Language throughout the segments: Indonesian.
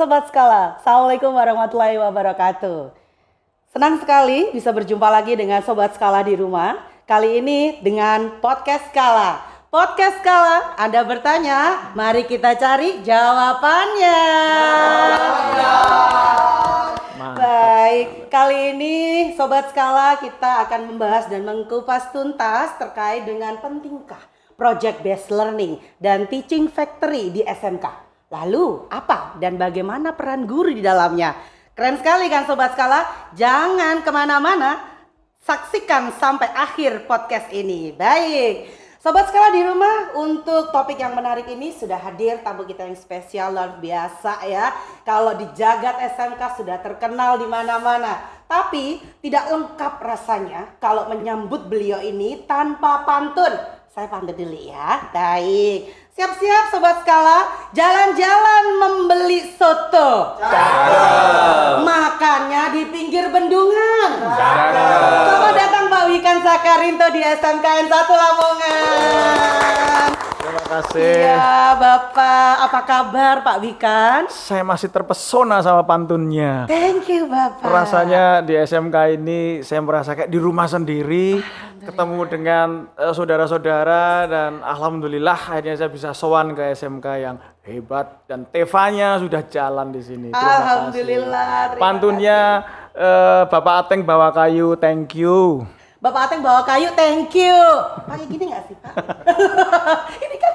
Sobat Skala, Assalamualaikum warahmatullahi wabarakatuh. Senang sekali bisa berjumpa lagi dengan Sobat Skala di rumah. Kali ini dengan Podcast Skala. Podcast Skala, Anda bertanya, mari kita cari jawabannya. Baik, kali ini Sobat Skala kita akan membahas dan mengkupas tuntas terkait dengan pentingkah Project Based Learning dan Teaching Factory di SMK. Lalu apa dan bagaimana peran guru di dalamnya? Keren sekali kan Sobat Skala? Jangan kemana-mana, saksikan sampai akhir podcast ini. Baik, Sobat Skala di rumah, untuk topik yang menarik ini sudah hadir tamu kita yang spesial luar biasa ya. Kalau di jagat SMK sudah terkenal di mana-mana. Tapi tidak lengkap rasanya kalau menyambut beliau ini tanpa pantun. Saya pantun dulu ya. Baik. Siap-siap Sobat Skala, jalan-jalan membeli soto. Cakep. Makannya di pinggir bendungan. Cakep. Selamat datang Pak Wikan Sakarinto di SMKN 1 Lamongan. Terima kasih. Iya Bapak, apa kabar Pak Wikan? Saya masih terpesona sama pantunnya. Thank you Bapak. Rasanya di SMK ini saya merasa kayak di rumah sendiri, ketemu dengan saudara-saudara, dan alhamdulillah akhirnya saya bisa sowan ke SMK yang hebat dan Tevanya sudah jalan di sini. Terima Alhamdulillah. kasih. Pantunnya Bapak Ateng bawa kayu, thank you. Bapak Ateng bawa kayu, thank you. Pakai gini nggak sih Pak? Ini kan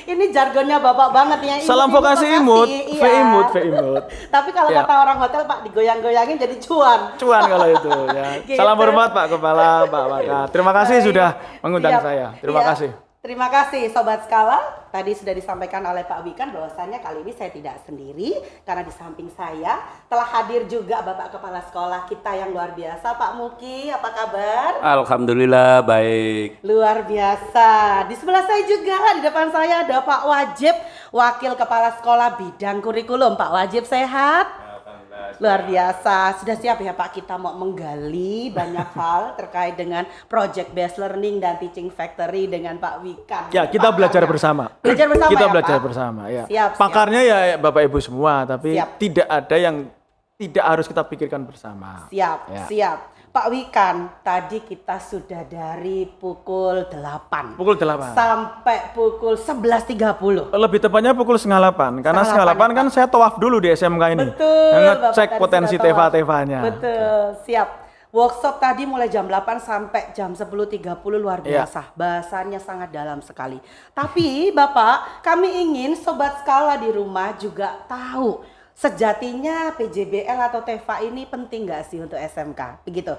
ini jargonnya Bapak banget ya. Salam vokasi imut, Iya. V-imut. Tapi kalau Ya. kata orang hotel Pak, digoyang-goyangin jadi cuan. Cuan kalau itu ya. Gitu. Salam hormat Pak Kepala, Pak Waka. Terima kasih sudah mengundang Siap. saya. Terima Iya. kasih. Terima kasih Sobat Skala. Tadi sudah disampaikan oleh Pak Wikan bahwasannya kali ini saya tidak sendiri, karena di samping saya telah hadir juga Bapak Kepala Sekolah kita yang luar biasa, Pak Muki. Apa kabar? Alhamdulillah baik. Luar biasa. Di sebelah saya juga, di depan saya ada Pak Wajib, Wakil Kepala Sekolah Bidang Kurikulum. Pak Wajib sehat? Luar biasa. Sudah siap ya Pak, kita mau menggali banyak hal terkait dengan Project Based Learning dan Teaching Factory dengan Pak Wikan. Ya, kita belajar bersama. Belajar bersama Kita ya, belajar Pak? bersama ya. Siap, Pakarnya ya Bapak Ibu semua, tapi Siap. tidak ada yang tidak harus kita pikirkan bersama. Siap, Ya. siap. Pak Wikan, tadi kita sudah dari pukul 8. Pukul 8. Sampai pukul 11.30. Lebih tepatnya pukul 7.30, karena 7.30 kan saya tawaf dulu di SMK ini. Betul. Bapak Ngecek tadi potensi sudah tawaf. teva-tevanya. Betul, siap. Workshop tadi mulai jam 8 sampai jam 10.30 luar Iya. biasa. Bahasanya sangat dalam sekali. Tapi Bapak, kami ingin Sobat Skala di rumah juga tahu sejatinya PJBL atau TEVA ini penting gak sih untuk SMK? Begitu.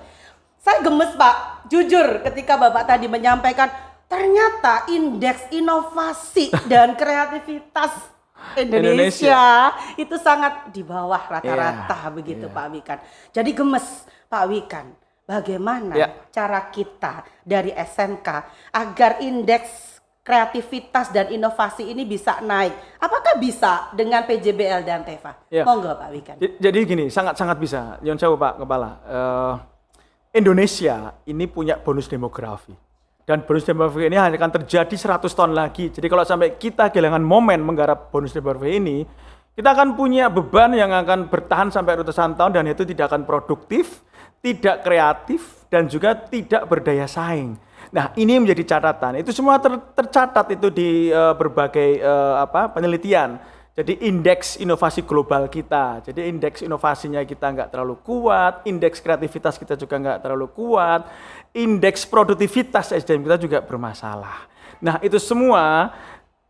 Saya gemes Pak, jujur ketika Bapak tadi menyampaikan ternyata indeks inovasi dan kreativitas Indonesia itu sangat di bawah rata-rata begitu Pak Wikan. Jadi gemes Pak Wikan, bagaimana cara kita dari SMK agar indeks kreativitas dan inovasi ini bisa naik? Apakah bisa dengan PJBL dan TEVA? Ya. Monggo Pak Wikan. Jadi gini, sangat-sangat bisa. Nyon sewu Pak Kepala. Indonesia ini punya bonus demografi. Dan bonus demografi ini hanya akan terjadi 100 tahun lagi. Jadi kalau sampai kita kehilangan momen menggarap bonus demografi ini, kita akan punya beban yang akan bertahan sampai ratusan tahun, dan itu tidak akan produktif, tidak kreatif, dan juga tidak berdaya saing. Nah, ini menjadi catatan. Itu semua tercatat itu di berbagai penelitian. Jadi indeks inovasi global kita, jadi indeks inovasinya kita nggak terlalu kuat, indeks kreativitas kita juga nggak terlalu kuat, indeks produktivitas SDM kita juga bermasalah. Nah, itu semua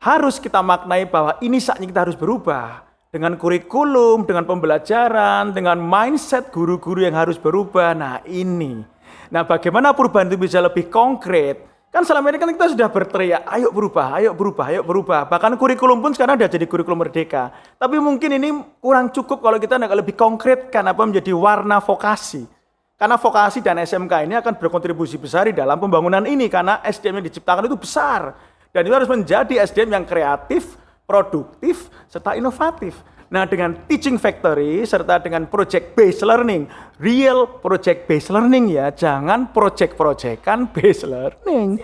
harus kita maknai bahwa ini saatnya kita harus berubah. Dengan kurikulum, dengan pembelajaran, dengan mindset guru-guru yang harus berubah. Nah ini. Nah bagaimana perubahan itu bisa lebih konkret? Kan selama ini kan kita sudah berteriak, ayo berubah, ayo berubah, ayo berubah. Bahkan kurikulum pun sekarang sudah jadi kurikulum merdeka. Tapi mungkin ini kurang cukup kalau kita lebih konkretkan apa menjadi warna vokasi. Karena vokasi dan SMK ini akan berkontribusi besar di dalam pembangunan ini. Karena SDM yang diciptakan itu besar. Dan itu harus menjadi SDM yang kreatif, produktif, serta inovatif. Nah, dengan Teaching Factory serta dengan Project Based Learning, real Project Based Learning ya, jangan project-projectan based learning.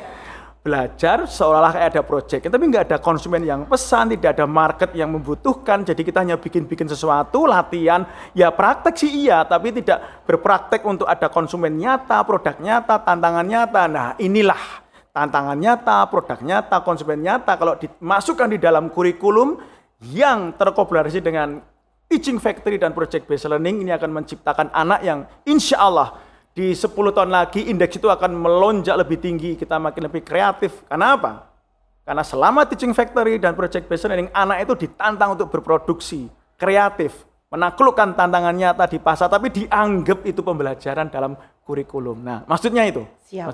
belajar seolah-olah kayak ada project, tapi nggak ada konsumen yang pesan, tidak ada market yang membutuhkan, jadi kita hanya bikin-bikin sesuatu, latihan, ya praktek sih iya, tapi tidak berpraktek untuk ada konsumen nyata, produk nyata, tantangan nyata. Nah inilah tantangan nyata, produk nyata, konsumen nyata, kalau dimasukkan di dalam kurikulum yang terkolaborasi dengan Teaching Factory dan Project Based Learning, ini akan menciptakan anak yang insya Allah di 10 tahun lagi indeks itu akan melonjak lebih tinggi, kita makin lebih kreatif. Karena apa? Karena selama Teaching Factory dan Project Based Learning, anak itu ditantang untuk berproduksi, kreatif, menaklukkan tantangan nyata di pasar, tapi dianggap itu pembelajaran dalam kurikulum. Nah, maksudnya itu. Siap.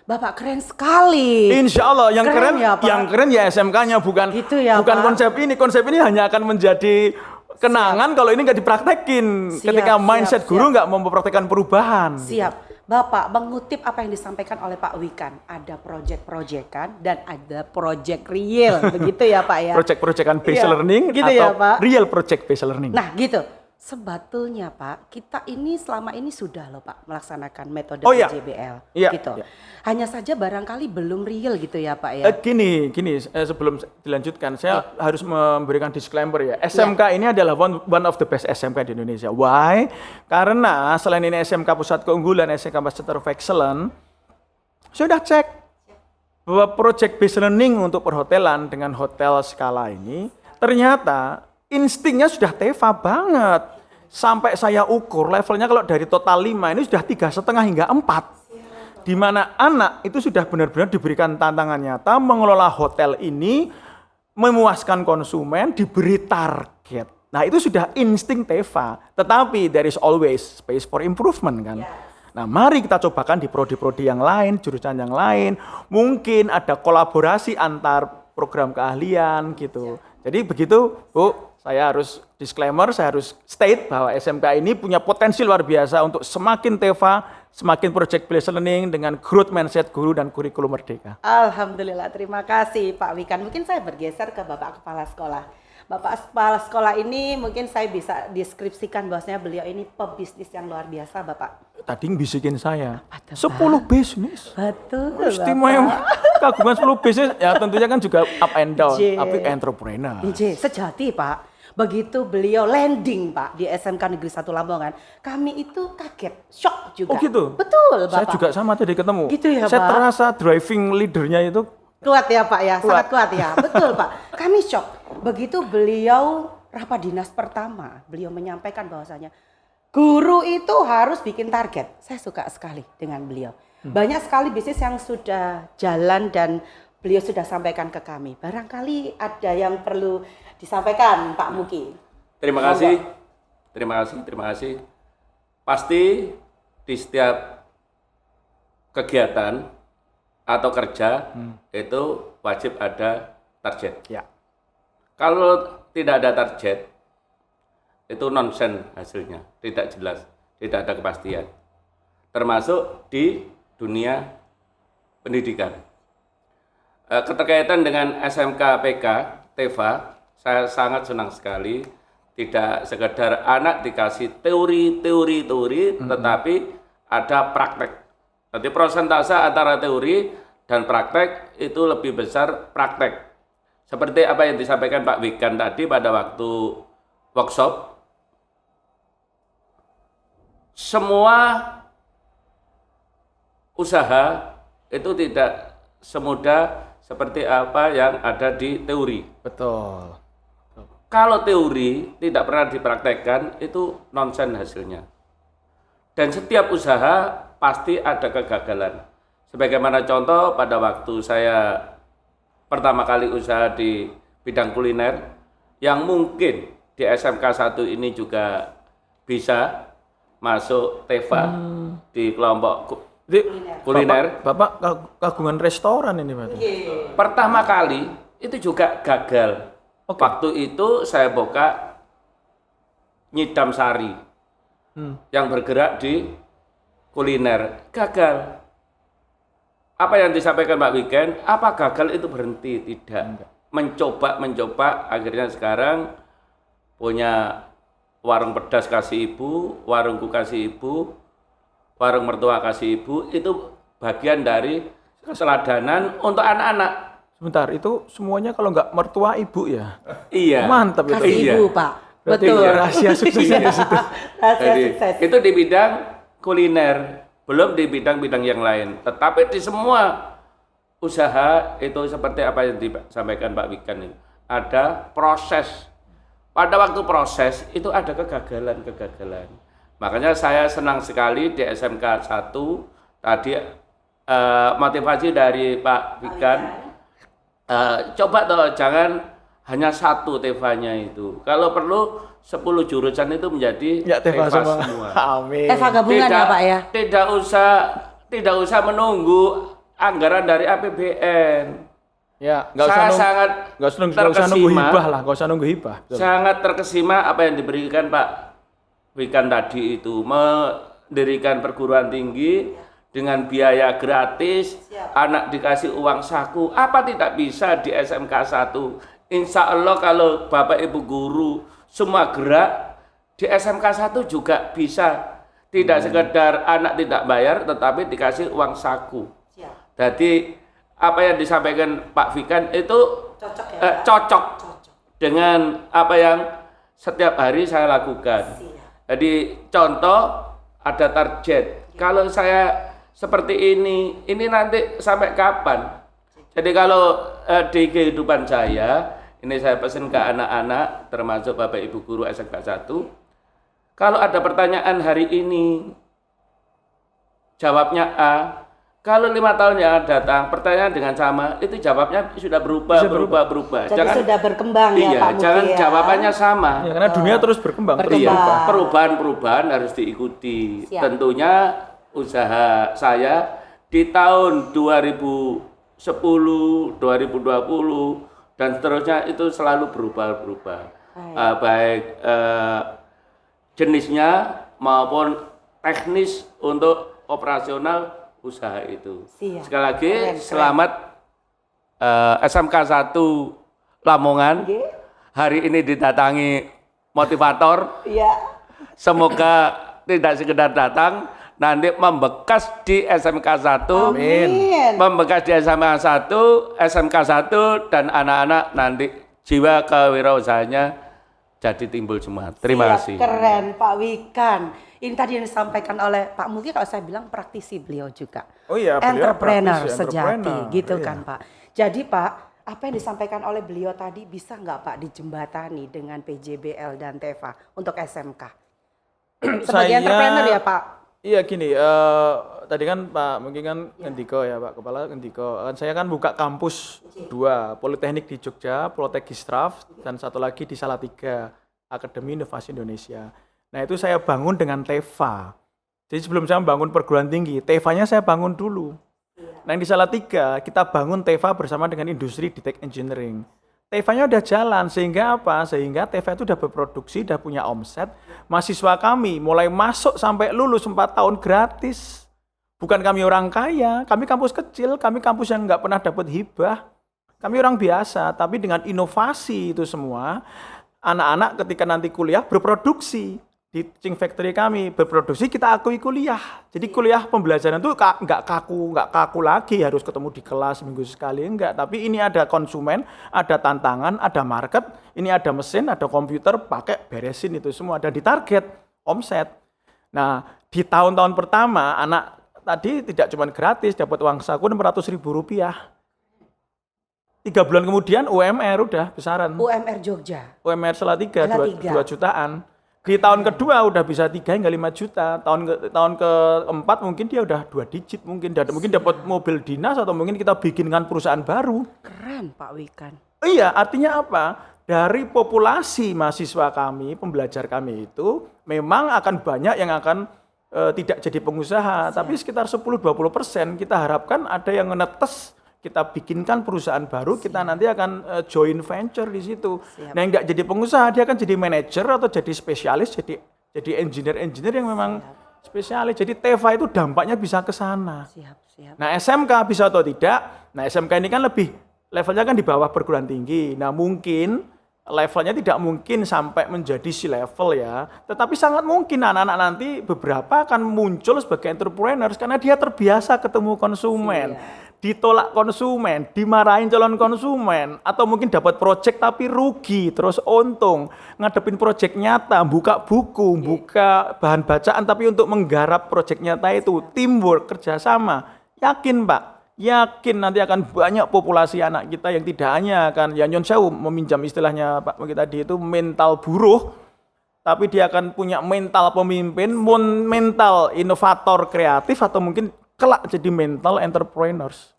Bapak keren sekali. Insya Allah yang keren, ya, Pak. yang keren ya SMK-nya, bukan Gitu ya, bukan Pak. konsep ini. Konsep ini hanya akan menjadi kenangan kalau ini nggak dipraktekin. Ketika mindset guru nggak mau mempraktekkan perubahan. Siap. Bapak mengutip apa yang disampaikan oleh Pak Wikan, ada project-project kan dan ada project real, begitu ya Pak ya. Project-projectan based Iya, learning gitu atau ya, Pak. real project based learning. Nah gitu. Sebetulnya Pak, kita ini selama ini sudah loh Pak melaksanakan metode Oh, iya. PJBL Iya, gitu. iya. Hanya saja barangkali belum real gitu ya Pak ya. Gini, sebelum dilanjutkan, saya harus memberikan disclaimer ya. SMK ini adalah one of the best SMK di Indonesia. Why? Karena selain ini SMK Pusat Keunggulan, SMK Center of Excellence, sudah cek bahwa project based learning untuk perhotelan dengan hotel skala ini, ternyata instingnya sudah TEFA banget. Sampai saya ukur levelnya kalau dari total 5 ini sudah 3,5 hingga 4. Di mana anak itu sudah benar-benar diberikan tantangan nyata mengelola hotel ini, memuaskan konsumen, diberi target. Nah itu sudah insting TEFA, tetapi there is always space for improvement kan. Nah mari kita cobakan di prodi-prodi yang lain, jurusan yang lain, mungkin ada kolaborasi antar program keahlian gitu. Jadi begitu Bu, saya harus disclaimer, saya harus state bahwa SMK ini punya potensi luar biasa untuk semakin TEFA, semakin project based learning dengan growth mindset guru dan kurikulum merdeka. Alhamdulillah, terima kasih Pak Wikan. Mungkin saya bergeser ke Bapak Kepala Sekolah. Bapak Kepala Sekolah ini mungkin saya bisa deskripsikan bahwasanya beliau ini pebisnis yang luar biasa Bapak. Tadi bisikin saya, Apa tuh, 10 bisnis. Betul Istimewa, kagungan 10 bisnis, ya tentunya kan juga up and down, J. tapi entrepreneur. Sejati Pak. Begitu beliau landing Pak di SMK Negeri 1 Lamongan, kami itu kaget, shock juga. Oh gitu? Betul Bapak. Saya juga sama tadi ketemu. Gitu ya, saya Pak? terasa driving leadernya itu Kuat ya Pak ya, Kuat. sangat kuat ya. Betul Pak. Kami shock. Begitu beliau rapat dinas pertama, beliau menyampaikan bahwasanya guru itu harus bikin target. Saya suka sekali dengan beliau. Banyak sekali bisnis yang sudah jalan dan beliau sudah sampaikan ke kami. Barangkali ada yang perlu disampaikan Pak Muki. Terima kasih. Pasti di setiap kegiatan atau kerja itu wajib ada target. ya. Kalau tidak ada target, itu nonsen hasilnya, tidak jelas, tidak ada kepastian. Termasuk di dunia pendidikan. Keterkaitan dengan SMK PK, TEFA, saya sangat senang sekali. Tidak sekedar anak dikasih teori, tetapi ada praktek. Jadi persentase antara teori dan praktek itu lebih besar praktek. Seperti apa yang disampaikan Pak Wikan tadi pada waktu workshop. Semua usaha itu tidak semudah seperti apa yang ada di teori. Betul. Kalau teori tidak pernah dipraktekkan, itu nonsen hasilnya. Dan setiap usaha pasti ada kegagalan. Sebagaimana contoh pada waktu saya pertama kali usaha di bidang kuliner, yang mungkin di SMK 1 ini juga bisa masuk TEFA di kelompok Jadi, kuliner. Bapak kagungan restoran ini Pak. Pertama kali itu juga gagal. Oke. Waktu itu saya buka Nyidam Sari yang bergerak di kuliner, gagal. Apa yang disampaikan Pak Wiken, apa gagal itu berhenti? Tidak. Mencoba, akhirnya sekarang punya warung pedas kasih ibu, warungku kasih ibu, warung mertua kasih ibu, itu bagian dari keseladanan untuk anak-anak. Sebentar, itu semuanya kalau nggak mertua ibu ya? Iya. Mantap itu. Kasih Iya. ibu, Pak. Berarti Betul. rahasia suksesnya di situ. Rahasia Jadi, sukses. itu di bidang kuliner, belum di bidang-bidang yang lain. Tetapi di semua usaha itu seperti apa yang disampaikan Pak Wikan ini. Ada proses. Pada waktu proses itu ada kegagalan-kegagalan. Makanya saya senang sekali di SMK 1 tadi motivasi dari Pak Wikan. Coba toh jangan hanya satu Tevanya itu. Kalau perlu 10 jurusan itu menjadi Ya, Teva Teva semua. Amin. Teva gabungan ya, Pak ya. Tidak usah menunggu anggaran dari APBN. Ya, nggak Saya usah sangat nggak usah nunggu terkesima. hibah lah, nggak usah nunggu hibah. Betul. Sangat terkesima apa yang diberikan Pak Wikan tadi itu, mendirikan perguruan tinggi dengan biaya gratis, anak dikasih uang saku. Apa tidak bisa di SMK 1? Insya Allah kalau Bapak Ibu guru semua gerak di SMK 1 juga bisa. Tidak sekedar anak tidak bayar tetapi dikasih uang saku. Jadi apa yang disampaikan Pak Wikan itu Cocok ya, Pak? cocok dengan apa yang setiap hari saya lakukan. Jadi contoh ada target. Kalau saya seperti ini nanti sampai kapan? Jadi kalau di kehidupan saya, ini saya pesan ke anak-anak, termasuk Bapak Ibu guru SMK 1, kalau ada pertanyaan hari ini, jawabnya A. Kalau 5 tahun yang akan datang, pertanyaan dengan sama, itu jawabnya sudah berubah. Jadi sudah berkembang ya, iya, Pak Muki jangan ya. jawabannya sama. Ya, karena dunia terus berkembang, terus Berkembang. berubah. Perubahan-perubahan harus diikuti. Siap. Tentunya usaha saya di tahun 2010, 2020 dan seterusnya itu selalu berubah-berubah. Baik jenisnya maupun teknis untuk operasional usaha itu. Siap. Sekali lagi Keren. selamat SMK 1 Lamongan. Oke. Hari ini didatangi motivator. Iya. Semoga tidak sekedar datang, nanti membekas di SMK 1. Amin. Membekas di SMK 1, SMK 1 dan anak-anak nanti jiwa kewirausahanya jadi timbul semua. Terima Siap, kasih. Keren Pak Wikan. Ini tadi yang disampaikan oleh Pak Muki, kalau saya bilang praktisi beliau juga. Oh iya, beliau Entrepreneur praktisi, sejati, entrepreneur, gitu iya. kan Pak. Jadi Pak, apa yang disampaikan oleh beliau tadi bisa nggak Pak dijembatani dengan PJBL dan Teva untuk SMK? Sebagai entrepreneur ya Pak? Iya gini, tadi kan Pak mungkin kan Ngendiko ya Pak Kepala Ngendiko. Saya kan buka kampus 2, Politeknik di Jogja, Politek Gistraf, dan satu lagi di Salatiga, Akademi Inovasi Indonesia. Nah itu saya bangun dengan Teva. Jadi sebelum saya bangun perguruan tinggi, Tevanya saya bangun dulu. Nah yang di Salatiga, kita bangun Teva bersama dengan industri Detek Engineering. Tevanya udah jalan, sehingga apa? Sehingga Teva itu udah berproduksi, udah punya omset. Mahasiswa kami mulai masuk sampai lulus 4 tahun gratis. Bukan kami orang kaya, kami kampus kecil, kami kampus yang nggak pernah dapat hibah. Kami orang biasa, tapi dengan inovasi itu semua, anak-anak ketika nanti kuliah berproduksi. Di Teaching Factory kami berproduksi, kita akui kuliah. Jadi kuliah pembelajaran itu nggak kaku lagi, harus ketemu di kelas seminggu sekali, enggak. Tapi ini ada konsumen, ada tantangan, ada market, ini ada mesin, ada komputer, pakai beresin itu semua, ada di target omset. Nah di tahun-tahun pertama anak tadi tidak cuma gratis, dapat uang saku Rp600.000. 3 bulan kemudian UMR udah besaran. UMR Jogja. UMR Salatiga Salatiga. 2 jutaan. Di tahun kedua udah bisa 3 hingga 5 juta. Tahun keempat mungkin dia udah 2 digit mungkin dapat mobil dinas atau mungkin kita bikinkan perusahaan baru. Keren Pak Wikan. Iya, artinya apa? Dari populasi mahasiswa kami, pembelajar kami itu memang akan banyak yang akan tidak jadi pengusaha, tapi sekitar 10-20% kita harapkan ada yang netes. Kita bikinkan perusahaan baru, kita nanti akan joint venture di situ. Nah, yang nggak jadi pengusaha, dia akan jadi manajer atau jadi spesialis, jadi engineer yang memang spesialis. Jadi Teva itu dampaknya bisa ke sana. Siap. Nah, SMK bisa atau tidak? Nah, SMK ini kan lebih levelnya kan di bawah perguruan tinggi. Nah, mungkin levelnya tidak mungkin sampai menjadi C-level ya. Tetapi sangat mungkin anak-anak nanti beberapa akan muncul sebagai entrepreneurs karena dia terbiasa ketemu konsumen. ditolak konsumen, dimarahin calon konsumen, atau mungkin dapat proyek tapi rugi, terus untung, ngadepin proyek nyata, buka buku, buka bahan bacaan, tapi untuk menggarap proyek nyata itu, teamwork, kerjasama, yakin Pak, yakin nanti akan banyak populasi anak kita yang tidak hanya akan, ya nyon sewu, meminjam istilahnya Pak Mungki tadi itu mental buruh, tapi dia akan punya mental pemimpin, mental inovator kreatif, atau mungkin kelak jadi mental entrepreneurs.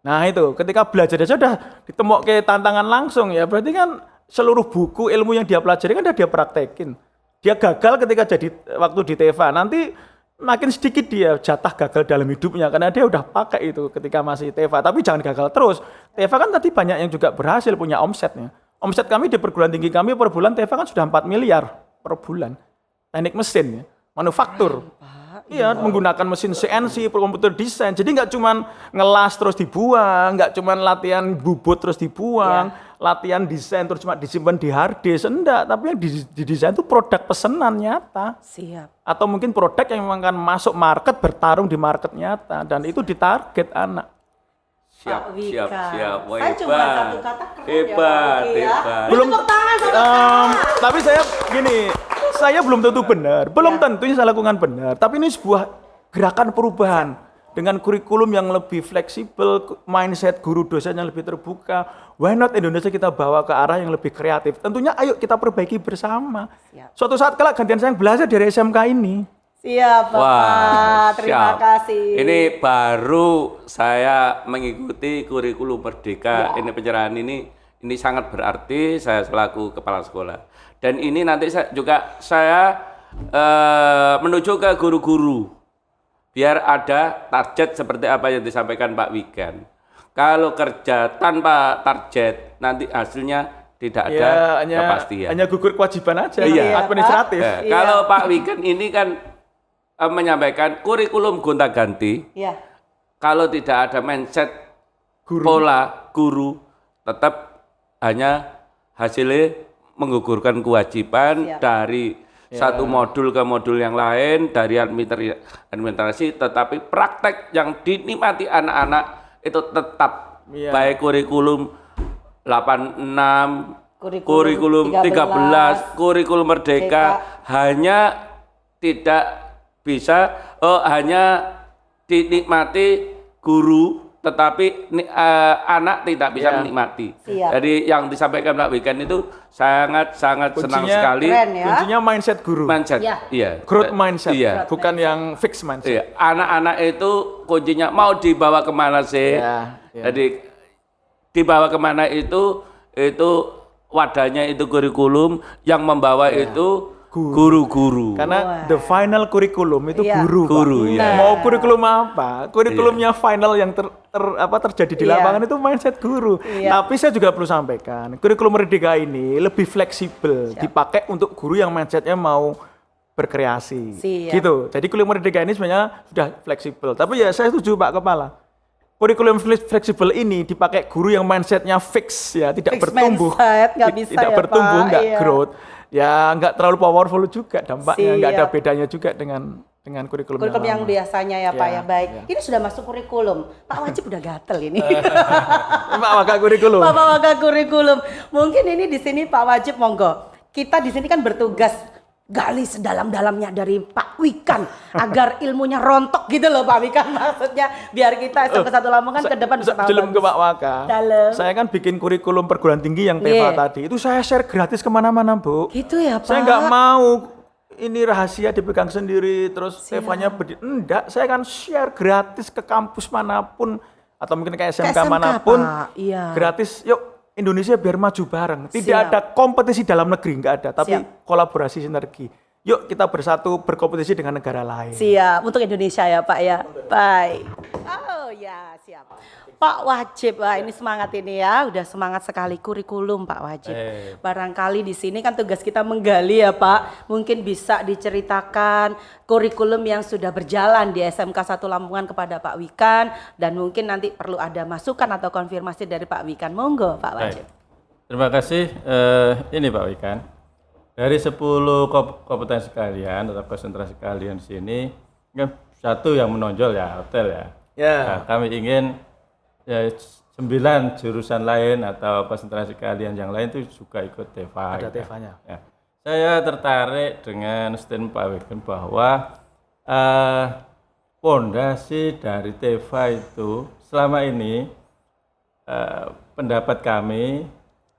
Nah itu, ketika belajar aja sudah ditemuk ke tantangan langsung ya, berarti kan seluruh buku ilmu yang dia pelajari kan dia praktekin. Dia gagal ketika jadi waktu di Teva, nanti makin sedikit dia jatah gagal dalam hidupnya, karena dia udah pakai itu ketika masih Teva. Tapi jangan gagal terus. Teva kan tadi banyak yang juga berhasil punya omsetnya. Omset kami di perguruan tinggi kami per bulan Teva kan sudah 4 miliar per bulan. Teknik mesin ya, manufaktur. Iya, menggunakan mesin CNC, komputer desain. Jadi nggak cuman ngelas terus dibuang, nggak cuman latihan bubut terus dibuang, latihan desain terus cuma disimpan di hard disk, enggak. Tapi yang didesain itu produk pesanan nyata. Siap. Atau mungkin produk yang memang akan masuk market, bertarung di market nyata, dan itu ditarget anak. Siap, Pak Wika. siap. Wah, Saya cuma hebat. satu kata keren Hebat, ya Pak Wiki ya. hebat. Belum tepuk tangan sama Tapi saya gini, saya belum tentu benar, belum tentu ini saya lakukan benar, tapi ini sebuah gerakan perubahan dengan kurikulum yang lebih fleksibel, mindset guru dosen yang lebih terbuka. Why not Indonesia kita bawa ke arah yang lebih kreatif? Tentunya ayo kita perbaiki bersama. Siap. Suatu saat kelak gantian saya yang belajar dari SMK ini. Siap Bapak, Wah, terima siap. kasih. Ini baru saya mengikuti kurikulum Merdeka. Ini pencerahan ini sangat berarti saya selaku kepala sekolah. Dan ini nanti saya menuju ke guru-guru. Biar ada target seperti apa yang disampaikan Pak Wigan. Kalau kerja tanpa target, nanti hasilnya tidak ada kepastian. Hanya gugur kewajiban aja, Iya. administratif. Nah, kalau Pak Wigan ini kan menyampaikan kurikulum gonta-ganti. Iya. Kalau tidak ada mindset pola guru, tetap hanya hasilnya menggugurkan kewajiban dari satu modul ke modul yang lain, dari administrasi, tetapi praktek yang dinikmati anak-anak itu tetap baik kurikulum 86, kurikulum 13, kurikulum Merdeka hanya tidak bisa hanya dinikmati guru, tetapi anak tidak bisa menikmati. Siap. Jadi yang disampaikan Pak Wigan itu sangat senang sekali. Keren ya. Kuncinya mindset guru. Mindset, Iya. iya. Growth mindset, Iya. bukan yang fixed mindset. Iya. Anak-anak itu kuncinya mau dibawa kemana sih? Iya, iya. Jadi dibawa kemana itu wadahnya itu kurikulum, yang membawa itu guru-guru. Karena the final curriculum itu Iya. guru. Pak. Guru, ya. Mau kurikulum apa? Kurikulumnya final yang terjadi di Iya. lapangan itu mindset guru. Iya. Tapi saya juga perlu sampaikan, kurikulum Merdeka ini lebih fleksibel, dipakai untuk guru yang mindsetnya mau berkreasi. Siap. Gitu. Jadi kurikulum Merdeka ini sebenarnya sudah fleksibel. Tapi ya saya setuju Pak Kepala. Kurikulum fleksibel ini dipakai guru yang mindsetnya fix ya, tidak Fixed bertumbuh. mindset, nggak bisa tidak ya, bertumbuh, Pak. nggak Iya. growth. Ya nggak terlalu powerful juga dampaknya, nggak ada Siap. bedanya juga dengan kurikulum Kurikulum yang lama. biasanya ya Pak Ya, ya, baik. ya. Ini sudah masuk kurikulum. Pak Wajib udah gatel ini. Pak Waka kurikulum. Bapak Waka kurikulum. Mungkin ini di sini Pak Wajib monggo. Kita di sini kan bertugas gali sedalam-dalamnya dari Pak Wikan agar ilmunya rontok gitu loh Pak Wikan, maksudnya biar kita SMK 1 Lamongan ke depan bisa tahu Sebelum ke bagus. Pak Waka, Dalam. saya kan bikin kurikulum perguruan tinggi yang Teva Iya. tadi, itu saya share gratis kemana-mana Bu. Gitu ya Pak. Saya nggak mau ini rahasia dipegang sendiri, terus Tevanya enggak, saya akan share gratis ke kampus manapun, atau mungkin ke SMK, SMK, manapun, Pak. Iya. gratis, yuk Indonesia biar maju bareng. Tidak Siap. ada kompetisi dalam negeri, nggak ada, tapi Siap. kolaborasi sinergi. Yuk kita bersatu berkompetisi dengan negara lain. Siap, untuk Indonesia ya Pak ya. Baik. Oh ya, siap. Pak Wajib, wah ini semangat ini ya, udah semangat sekali kurikulum Pak Wajib. Barangkali di sini kan tugas kita menggali ya Pak, mungkin bisa diceritakan kurikulum yang sudah berjalan di SMK 1 Lamongan kepada Pak Wikan, dan mungkin nanti perlu ada masukan atau konfirmasi dari Pak Wikan. Monggo Pak Wajib. Terima kasih. Ini Pak Wikan, dari 10 kompetensi kalian atau konsentrasi kalian di sini, kan satu yang menonjol ya hotel ya. Ya. Nah, kami ingin ya 9 jurusan lain atau konsentrasi keahlian yang lain itu juga ikut TEFA. Ada gitu. TEFA-nya. Ya. Saya tertarik dengan statement Pak Wiken bahwa pondasi dari TEFA itu selama ini pendapat kami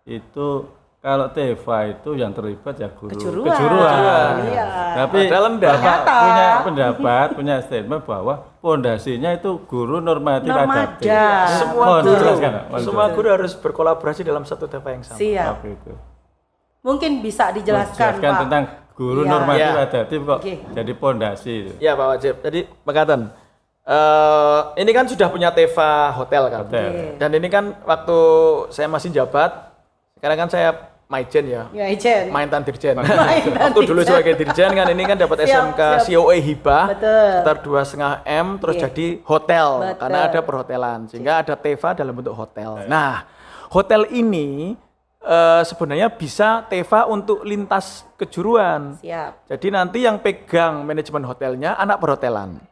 itu kalau TEFA itu yang terlibat ya guru Kejuruan. Iya. Tapi Padahal enggak. Bapak punya pendapat, punya statement bahwa pondasinya itu guru normatif adaptif. Normatif. Semua Mohon guru, dijelaskan, Pak. semua guru harus berkolaborasi dalam satu TEFA yang sama. Siap. Oke, itu. Mungkin bisa dijelaskan, Pak. tentang guru Iya. normatif Iya. adaptif kok Oke. jadi pondasi. Ya Pak Wajib. Jadi Pak Katen, ini kan sudah punya TEFA hotel kan. Hotel. Oke. Dan ini kan waktu saya masih jabat, sekarang kan saya Maijen ya. Ya, Ijen. Mantan dirjen. Mantan Waktu dulu dirjen. sebagai dirjen kan ini kan dapat Siap, SMK siap. COE hibah Betul. sekitar 2,5 M terus Iya. jadi hotel Betul. karena ada perhotelan sehingga ada TEFA dalam bentuk hotel. Nah, hotel ini sebenarnya bisa TEFA untuk lintas kejuruan. Siap. Jadi nanti yang pegang manajemen hotelnya anak perhotelan.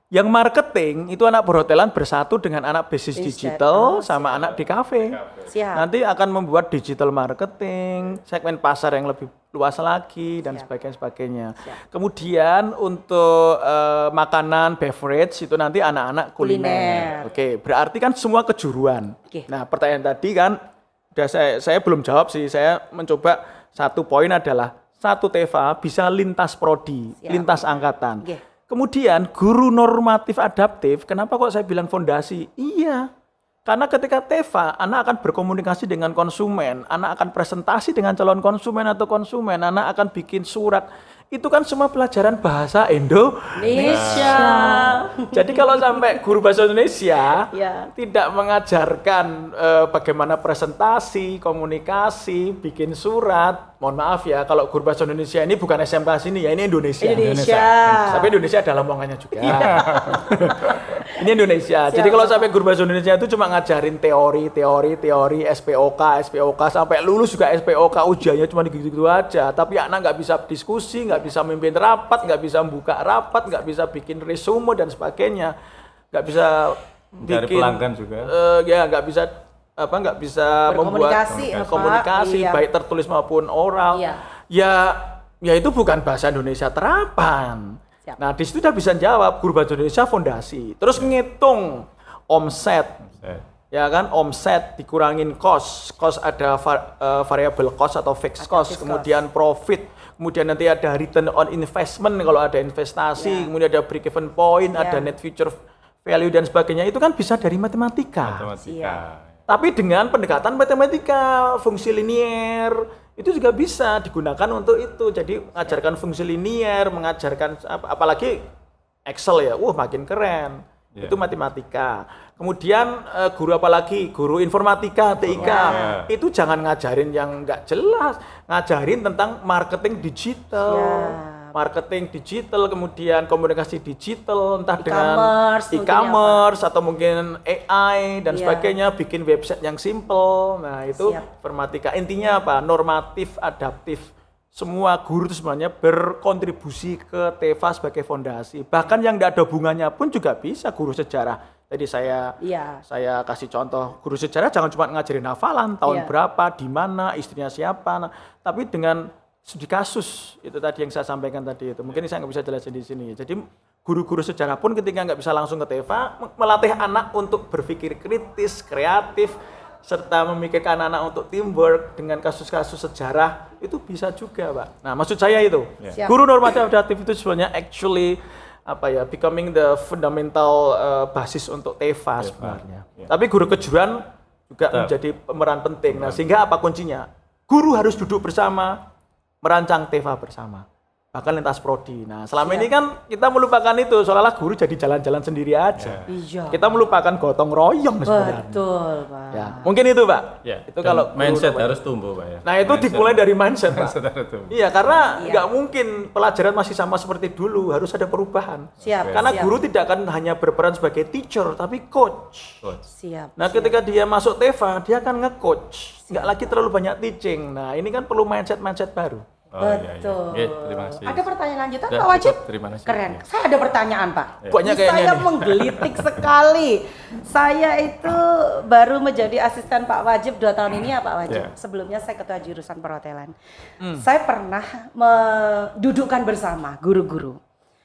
Yang marketing itu anak perhotelan bersatu dengan anak bisnis digital sama anak di kafe. Siap. Nanti akan membuat digital marketing, segmen pasar yang lebih luas lagi dan sebagainya. Kemudian untuk makanan, beverage itu nanti anak-anak kuliner. Kuliner. Oke, berarti kan semua kejuruan. Oke. Nah, pertanyaan tadi kan udah saya belum jawab sih. Saya mencoba satu poin adalah satu TEFA bisa lintas prodi, Siap. lintas angkatan. Oke. Kemudian guru normatif adaptif, kenapa kok saya bilang fondasi? Iya, karena ketika TEFA, anak akan berkomunikasi dengan konsumen, anak akan presentasi dengan calon konsumen atau konsumen, anak akan bikin surat. Itu kan semua pelajaran bahasa Indonesia. Jadi kalau sampai guru bahasa Indonesia Ya. tidak mengajarkan bagaimana presentasi, komunikasi, bikin surat, mohon maaf ya, kalau guru bahasa Indonesia ini bukan SMK sini ya, ini Indonesia. Indonesia. Tapi Indonesia ada lambungannya juga. Ini Indonesia. Jadi kalau sampai guru bahasa Indonesia itu cuma ngajarin teori, SPOK, sampai lulus juga SPOK, ujiannya cuma gitu-gitu aja. Tapi anak nggak bisa diskusi, nggak bisa memimpin rapat, nggak bisa membuka rapat, nggak bisa bikin resume dan sebagainya, nggak bisa Dari bikin pelanggan juga. ya nggak bisa nggak bisa Berkomunikasi, membuat apa? komunikasi Iya. baik tertulis maupun oral. Iya. Ya itu bukan bahasa Indonesia terapan. Siap. Nah, di situ udah bisa jawab guru bahasa Indonesia fondasi. Terus ngitung omset. Ya kan, omset dikurangin cost ada variable cost atau fixed cost, fixed kemudian profit, kemudian nanti ada return on investment kalau ada investasi, kemudian ada break even point, ada net future value dan sebagainya. Itu kan bisa dari matematika. Matematika. Tapi dengan pendekatan matematika, fungsi linier, itu juga bisa digunakan untuk itu. Jadi mengajarkan fungsi linier, mengajarkan apalagi Excel ya, makin keren. Yeah. Itu matematika. Kemudian guru apalagi? Guru informatika, TIK. Itu jangan ngajarin yang nggak jelas, ngajarin tentang marketing digital. Siap. Marketing digital, kemudian komunikasi digital, entah dengan E-commerce, mungkin e-commerce atau mungkin AI dan Iya. sebagainya, bikin website yang simple. Nah, itu Siap. informatika. Intinya apa? Normatif, adaptif. Semua guru itu sebenarnya berkontribusi ke TEFA sebagai fondasi. Bahkan yang tidak ada hubungannya pun juga bisa guru sejarah. Jadi Iya. saya kasih contoh, guru sejarah jangan cuma ngajarin hafalan, tahun Iya. berapa, di mana, istrinya siapa. Nah, tapi dengan studi kasus, itu tadi yang saya sampaikan tadi itu. Mungkin saya nggak bisa jelasin di sini. Jadi guru-guru sejarah pun ketika nggak bisa langsung ke TEFA, melatih anak untuk berpikir kritis, kreatif, serta memikirkan anak untuk teamwork dengan kasus-kasus sejarah, itu bisa juga, Pak. Nah, maksud saya itu, Siap. guru normatif adaptif itu sebenarnya actually becoming the fundamental basis untuk TEFA sebenarnya. Tapi guru kejuruan juga menjadi pemeran penting. Nah, sehingga apa kuncinya? Guru harus duduk bersama, merancang TEFA bersama. Bahkan lintas prodi. Nah, selama ini kan kita melupakan itu, seolah-olah guru jadi jalan-jalan sendiri aja. Iya. Kita melupakan gotong royong sebenarnya. Betul, Pak. Ya, mungkin itu, Pak. Ya, Itu dan kalau guru mindset normatif. harus tumbuh, Pak ya. Nah, itu dimulai dari mindset, Pak. Mindset harus tumbuh. Iya, karena nggak mungkin pelajaran masih sama seperti dulu, harus ada perubahan. Siap. Karena siap. guru tidak akan hanya berperan sebagai teacher, tapi coach. Siap. Nah, ketika dia masuk TEFA, dia akan nge-coach. Nggak lagi terlalu banyak teaching. Nah, ini kan perlu mindset-mindset baru. Oh, iya, iya. Betul. Oke, terima kasih. Ada pertanyaan lanjutan Sudah Pak Wajib? cukup, terima kasih. Keren. Iya. Saya ada pertanyaan Pak. Banyak kayaknya Saya nih. menggelitik sekali. Saya itu baru menjadi asisten Pak Wajib 2 tahun ini ya Pak Wajib. Iya. Sebelumnya saya ketua jurusan perhotelan. Saya pernah mendudukkan bersama guru-guru.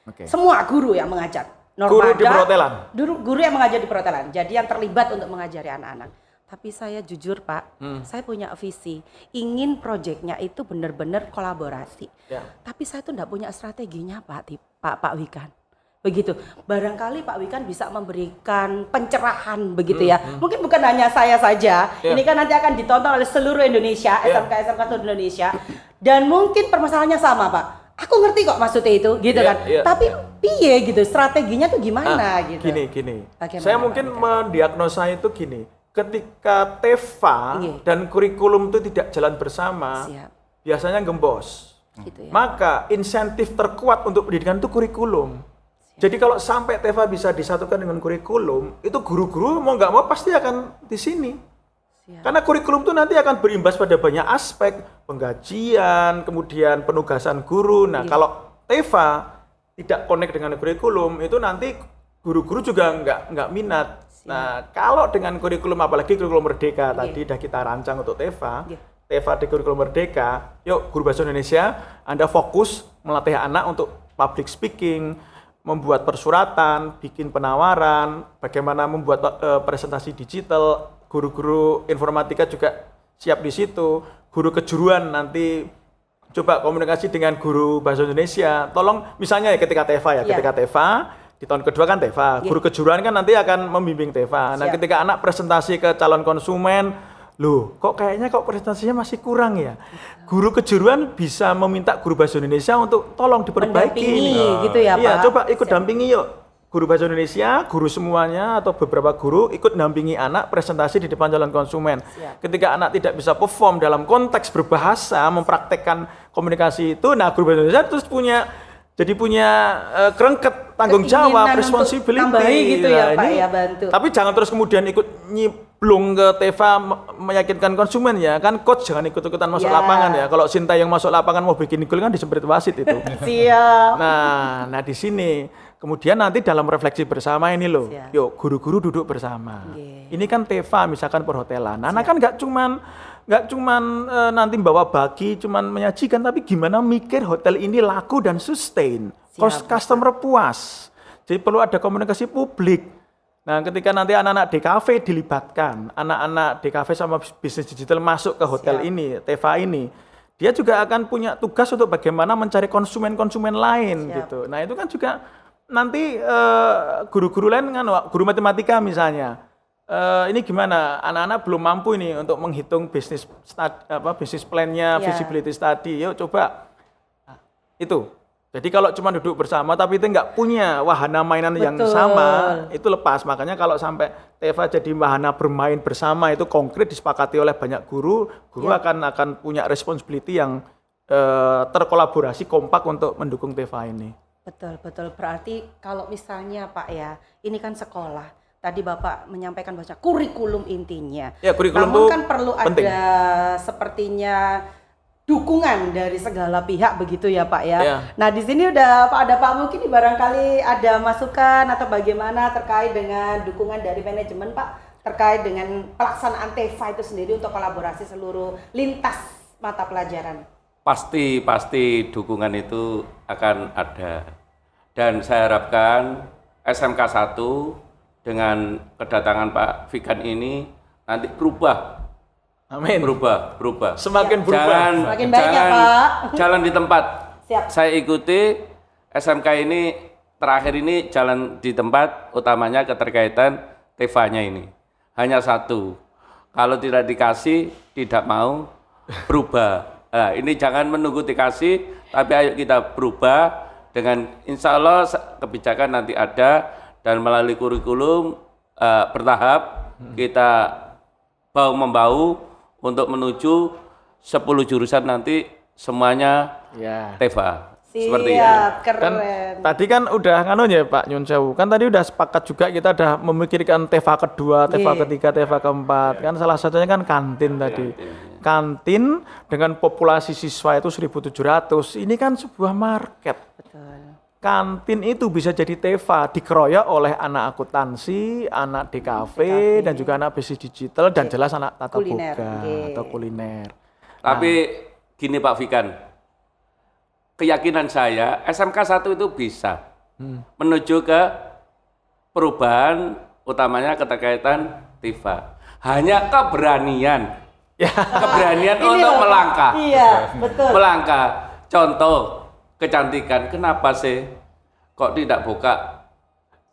Oke. Semua guru yang mengajar. Guru di perhotelan? Guru yang mengajar di perhotelan. Jadi yang terlibat untuk mengajari anak-anak. Tapi saya jujur Pak, saya punya visi. Ingin proyeknya itu benar-benar kolaborasi. Ya. Tapi saya tuh enggak punya strateginya Pak Wikan. Begitu. Barangkali Pak Wikan bisa memberikan pencerahan begitu ya. Mungkin bukan hanya saya saja. Ya. Ini kan nanti akan ditonton oleh seluruh Indonesia, Ya. SMK seluruh Indonesia. Dan mungkin permasalahannya sama Pak. Aku ngerti kok maksudnya itu, gitu Ya, kan. ya. Tapi piye gitu, strateginya tuh gimana gitu. Gini. Bagaimana, Saya Pak mungkin Wikan? mendiagnosa itu gini. Ketika TEFA Iya. dan kurikulum itu tidak jalan bersama, Siap. biasanya gembos. Gitu ya. Maka insentif terkuat untuk pendidikan itu kurikulum. Jadi kalau sampai TEFA bisa disatukan dengan kurikulum, itu guru-guru mau nggak mau pasti akan di sini. Siap. Karena kurikulum itu nanti akan berimbas pada banyak aspek, penggajian, kemudian penugasan guru. Nah, kalau TEFA tidak connect dengan kurikulum, itu nanti guru-guru juga nggak minat. Nah, kalau dengan kurikulum, apalagi kurikulum Merdeka tadi udah kita rancang untuk TEFA, Iya. TEFA di kurikulum Merdeka, yuk guru bahasa Indonesia, Anda fokus melatih anak untuk public speaking, membuat persuratan, bikin penawaran, bagaimana membuat presentasi digital, guru-guru informatika juga siap di situ, guru kejuruan nanti coba komunikasi dengan guru bahasa Indonesia. Tolong misalnya ya ketika TEFA ya, Iya. ketika TEFA di tahun kedua kan TEFA, guru kejuruan kan nanti akan membimbing TEFA. Nah, Siap. ketika anak presentasi ke calon konsumen, loh, kok kayaknya presentasinya masih kurang ya. Guru kejuruan bisa meminta guru bahasa Indonesia untuk tolong diperbaiki Mendampingi ini. gitu ya, Iya, Pak. coba ikut Siap. dampingi yuk. Guru bahasa Indonesia, guru semuanya atau beberapa guru ikut dampingi anak presentasi di depan calon konsumen. Siap. Ketika anak tidak bisa perform dalam konteks berbahasa, mempraktekkan komunikasi itu, nah guru bahasa Indonesia terus punya kerengket tanggung Keinginan jawab, untuk responsibility. tambahi gitu ya, Pak, ini- ya, bantu. Tapi jangan terus kemudian ikut nyiblung ke TEFA meyakinkan konsumen ya. Kan coach jangan ikut-ikutan masuk Ya. lapangan ya. Kalau Sinta yang masuk lapangan mau bikin gol kan disemprit wasit itu. Siap. Nah di sini kemudian nanti dalam refleksi bersama ini loh, Siap. yuk guru-guru duduk bersama. Oke. Ini kan TEFA misalkan perhotelan. Anak kan nggak cuman nanti bawa bagi, cuman menyajikan, tapi gimana mikir hotel ini laku dan sustain, Siap, customer puas. Jadi perlu ada komunikasi publik. Nah, ketika nanti anak-anak DKV dilibatkan, anak-anak DKV sama bisnis digital masuk ke hotel Siap. ini, TEFA ini, dia juga akan punya tugas untuk bagaimana mencari konsumen-konsumen lain Siap. gitu. Nah, itu kan juga nanti guru-guru lain kan, guru matematika misalnya, ini gimana? Anak-anak belum mampu ini untuk menghitung bisnis plan-nya, Ya. feasibility study. Yuk coba. Nah, itu. Jadi kalau cuma duduk bersama tapi itu nggak punya wahana mainan yang Betul. sama, itu lepas. Makanya kalau sampai TEFA jadi wahana bermain bersama itu konkret disepakati oleh banyak guru Ya. akan punya responsibility yang terkolaborasi kompak untuk mendukung TEFA ini. Betul. Berarti kalau misalnya Pak ya, ini kan sekolah. Tadi Bapak menyampaikan bahwa kurikulum intinya. Ya, kurikulum Namun itu kan perlu penting. ada sepertinya dukungan dari segala pihak begitu ya Pak ya. Ya. Nah di sini udah ada Pak mungkin barangkali ada masukan atau bagaimana terkait dengan dukungan dari manajemen Pak terkait dengan pelaksanaan TEFA itu sendiri untuk kolaborasi seluruh lintas mata pelajaran. Pasti dukungan itu akan ada. Dan saya harapkan SMK 1 dengan kedatangan Pak Vikan ini nanti berubah. Amin. Berubah. Semakin berubah. Semakin baik ya, Pak. Jalan di tempat. Siap. Saya ikuti SMK ini terakhir ini jalan di tempat, utamanya keterkaitan TEFA-nya ini. Hanya satu. Kalau tidak dikasih, tidak mau berubah. Nah, ini jangan menunggu dikasih, tapi ayo kita berubah dengan insya Allah kebijakan nanti ada dan melalui kurikulum bertahap kita bahu-membahu untuk menuju 10 jurusan nanti semuanya Ya. TEFA. Seperti itu. Siap, Dan keren. tadi kan udah ya Pak Nyun Sewu, kan tadi udah sepakat juga kita udah memikirkan TEVA kedua, TEVA ketiga, TEVA keempat. Kan salah satunya kan kantin tadi. Kantin dengan populasi siswa itu 1.700. Ini kan sebuah market. Betul. Kantin itu bisa jadi TEVA, dikeroyok oleh anak akuntansi, anak DKV, dan juga anak bisnis digital, dan jelas anak tata Kuliner, boga oke. atau kuliner. Tapi gini Pak Vikan, keyakinan saya SMK 1 itu bisa menuju ke perubahan utamanya keterkaitan TIFA. Hanya keberanian. Keberanian Ini untuk loh, Pak. melangkah. Iya, betul. Melangkah. Contoh kecantikan. Kenapa sih kok tidak buka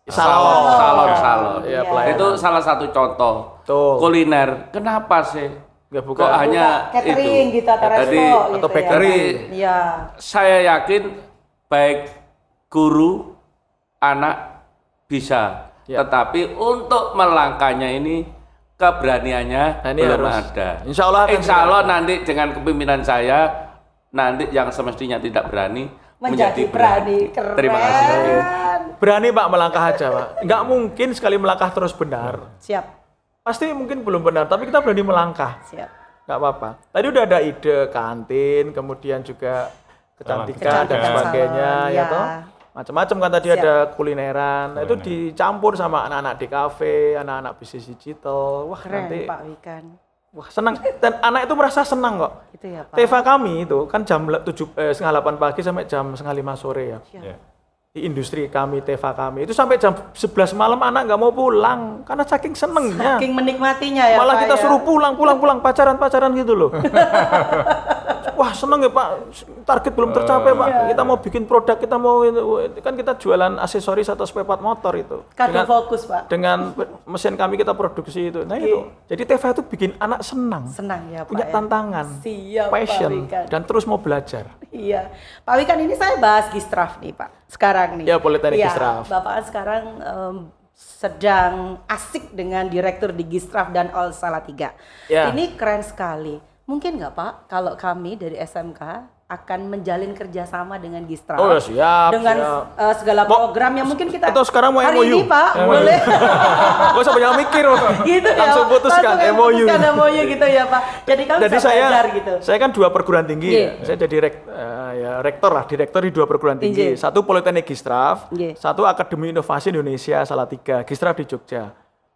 salon? Iya, Itu salah satu contoh. Betul. Kuliner. Kenapa sih Nggak buka. kok hanya Catering itu? gitu atau resto Jadi, gitu atau ya, bakery. Pak? Iya. saya yakin baik guru, anak bisa. Ya. Tetapi untuk melangkahnya ini keberaniannya Nah, ini belum harus. ada. Insya Allah akan Insya Allah nanti dengan kepemimpinan saya, nanti yang semestinya tidak berani Menjadi berani. Keren. Terima kasih. Berani Pak melangkah aja Pak. Nggak mungkin sekali melangkah terus benar. Siap, Pasti mungkin belum benar, tapi kita berani melangkah. siap. Nggak apa-apa. Tadi udah ada ide kantin, kemudian juga kecantikan dan Kecantikan sebagainya, salon, ya ya. toh. Macam-macam kan tadi Siap. ada kulineran. Nah, itu dicampur sama anak-anak DKV, anak-anak bisnis digital. Wah, Keren nanti Pak Wikan. wah senang dan anak itu merasa senang kok. Gitu ya Pak. TEVA kami itu kan jam 7:30 pagi sampai jam 5:30 sore ya. Ya. Di industri kami, TEVA kami itu sampai jam 11 malam anak nggak mau pulang karena saking senengnya. Saking menikmatinya ya Malah Pak kita ya. suruh pulang pacaran gitu loh. Wah seneng ya Pak, target belum tercapai Pak. Kita mau bikin produk, kita mau kan kita jualan aksesoris atau spare part motor itu. Kado fokus Pak. Dengan mesin kami kita produksi itu. Nah itu. Jadi TEVA itu bikin anak senang, Senang ya Pak punya ya. tantangan, Siap passion, Pak Wikan. dan terus mau belajar. Iya. Pak Wikan ini saya bahas Gistraf nih Pak. Sekarang nih. Ya, Politeknik Iya, Gistraf. Bapak kan sekarang sedang asik dengan direktur di Gistraf dan All Salatiga. Ya. Ini keren sekali. Mungkin nggak Pak kalau kami dari SMK akan menjalin kerjasama dengan Gistraf Oh, ya, siap, dengan siap. segala program yang mungkin kita Atau sekarang mau hari MOU? ini Pak boleh Gak usah banyak mikir Pak. gitu ya Langsung Pak. putuskan Langsung MOU. putuskan MOU gitu ya Pak. Jadi kami Jadi bisa belajar gitu. saya kan 2 perguruan tinggi Iya. ya. Saya jadi rektor lah, direktur di 2 perguruan tinggi. Iya. Satu Politeknik Gistraf, Iya. satu Akademi Inovasi Indonesia Salatiga, Gistraf di Jogja.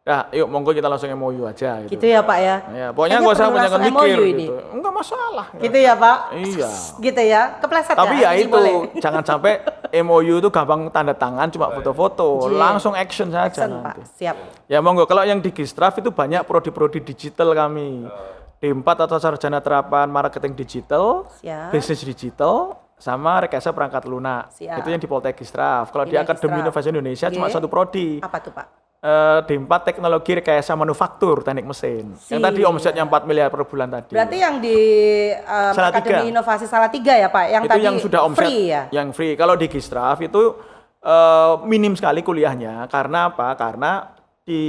Nah, yuk monggo kita langsung MOU aja gitu. Gitu ya Pak ya. Ya, pokoknya Kayaknya nggak usah perlu banyak langsung mikir MOU ini. gitu. Enggak masalah. Gitu ya Pak. Iya. Gitu ya. Kepleset Tapi ya Ini itu, boleh. jangan sampai MOU itu gampang tanda tangan cuma foto-foto, Iya. langsung action saja Action, Pak. nanti. Siap. Ya monggo, kalau yang di Gistraf itu banyak prodi-prodi digital kami. D4 atau sarjana terapan marketing digital, Siap. bisnis digital, sama rekayasa perangkat lunak. Siap. Itu yang di Poltek Gistraf. Kalau di Ini Akademi Gistraf. Inovasi Indonesia cuma Oke. satu prodi. Apa tuh Pak? D4 teknologi rekayasa manufaktur teknik mesin. Yang Siap. tadi omsetnya 4 miliar per bulan tadi. Berarti yang di Salatiga. Akademi Inovasi Salatiga ya Pak? Yang itu tadi yang sudah omset free ya? yang free. Kalau di Gistraf itu minim sekali kuliahnya. Karena apa? Karena di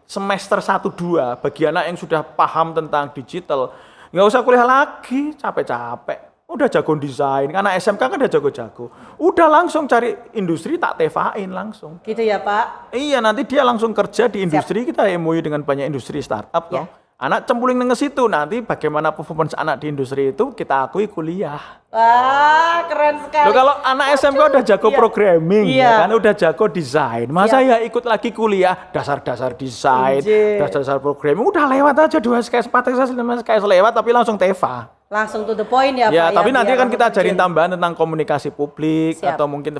semester 1-2 bagi anak yang sudah paham tentang digital nggak usah kuliah lagi, capek-capek. Udah jago desain, karena SMK kan udah jago-jago. Udah langsung cari industri tak tevain langsung. Gitu ya Pak? Iya, nanti dia langsung kerja di industri, kita MOU dengan banyak industri startup Ya. toh. Anak cempuling nang situ, nanti bagaimana performance anak di industri itu kita akui kuliah. Wah keren sekali. Loh, kalau anak SMK udah jago Iya. programming, Iya. ya kan udah jago desain. Masa ya ikut lagi kuliah dasar-dasar desain, Ije. dasar-dasar programming, udah lewat aja 2 SKS, 4 SKS, 5 SKS lewat tapi langsung TEVA. Langsung to the point ya Pak? Ya, tapi nanti biar kan kita langsung ajarin kecil. tambahan tentang komunikasi publik Siap. atau mungkin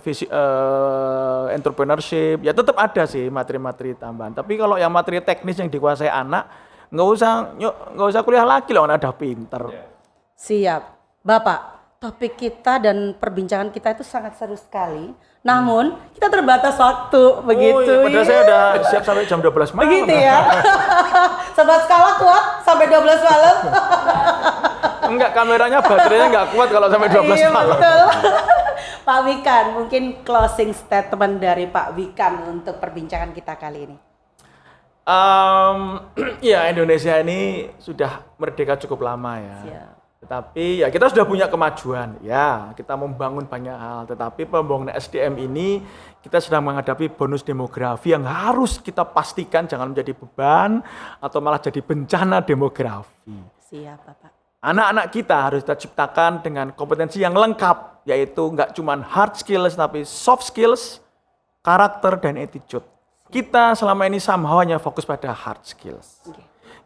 entrepreneurship. Ya tetap ada sih materi-materi tambahan. Tapi kalau yang materi teknis yang dikuasai anak, nggak usah kuliah lagi loh, anak udah pinter. Siap. Bapak, topik kita dan perbincangan kita itu sangat seru sekali. Namun, kita terbatas waktu begitu. Oh, iya, padahal saya udah siap sampai jam 12 malam. Begitu ya. Sobat Skala kuat sampai 12 malam. Enggak, kameranya baterainya nggak kuat kalau sampai 12 Iya, malam. betul. Pak Wikan, mungkin closing statement dari Pak Wikan untuk perbincangan kita kali ini. Ya, Indonesia ini sudah merdeka cukup lama ya. Siap. Tetapi ya kita sudah punya kemajuan, ya kita membangun banyak hal. Tetapi pembangunan SDM ini kita sedang menghadapi bonus demografi yang harus kita pastikan jangan menjadi beban atau malah jadi bencana demografi. Siap, Bapak. Anak-anak kita harus kita ciptakan dengan kompetensi yang lengkap, yaitu nggak cuma hard skills tapi soft skills, karakter dan attitude. Kita selama ini somehow hanya fokus pada hard skills.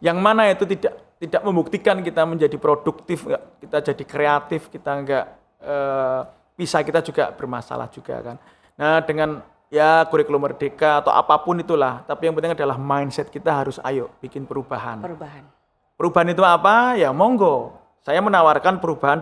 Yang mana itu tidak membuktikan kita menjadi produktif, kita jadi kreatif, kita nggak bisa, kita juga bermasalah juga kan. Nah dengan ya kurikulum merdeka atau apapun itulah, tapi yang penting adalah mindset kita harus ayo bikin perubahan. Perubahan itu apa? Ya monggo. Saya menawarkan perubahan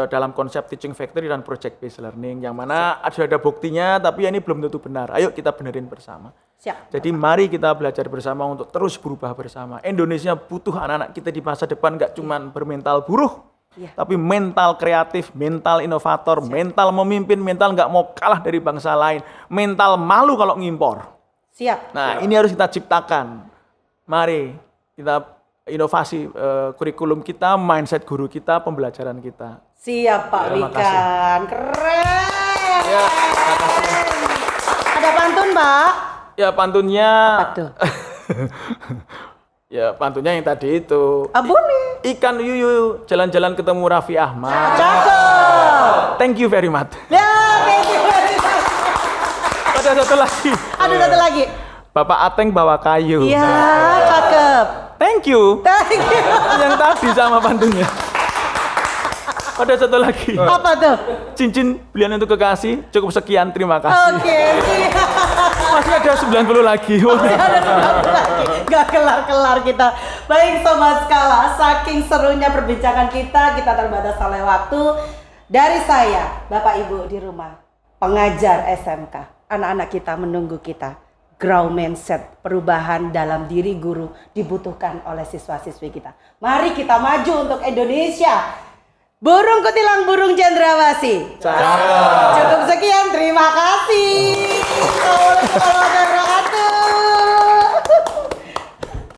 dalam konsep teaching factory dan project based learning yang mana sudah ada buktinya, tapi ini belum tentu benar. Ayo kita benerin bersama. Siap. Jadi mari kita belajar bersama untuk terus berubah bersama. Indonesia butuh anak-anak kita di masa depan nggak cuma bermental buruh, tapi mental kreatif, mental inovator, mental memimpin, mental nggak mau kalah dari bangsa lain, mental malu kalau ngimpor. Siap. Nah ini harus kita ciptakan. Mari kita inovasi kurikulum kita, mindset guru kita, pembelajaran kita. Siap Pak Terima Wikan, keren. Ya, Ada pantun Pak? ya pantunnya. Apa tuh? Ya pantunnya yang tadi itu. Abu nih. Ikan yuyu jalan-jalan ketemu Raffi Ahmad. Cakep. Thank you very much. Ya, thank you very much. Ada satu lagi. Ada satu lagi. Bapak Ateng bawa kayu. Iya, cakep. Thank you. Thank you. Yang tadi sama pantunnya. Ada satu lagi. Apa tuh? Cincin belian untuk kekasih cukup sekian, terima kasih. Oke, siap. Masih ada 90 lagi. Gak kelar-kelar kita. Baik Sobat Skala, saking serunya perbincangan kita terbatas oleh waktu. Dari saya, Bapak Ibu di rumah, pengajar SMK, anak-anak kita menunggu kita. Ground mindset, perubahan dalam diri guru dibutuhkan oleh siswa-siswi kita. Mari kita maju untuk Indonesia. Burung kutilang, burung cendrawasih. Cukup sekian, terima kasih. Assalamualaikum warahmatullahi wabarakatuh.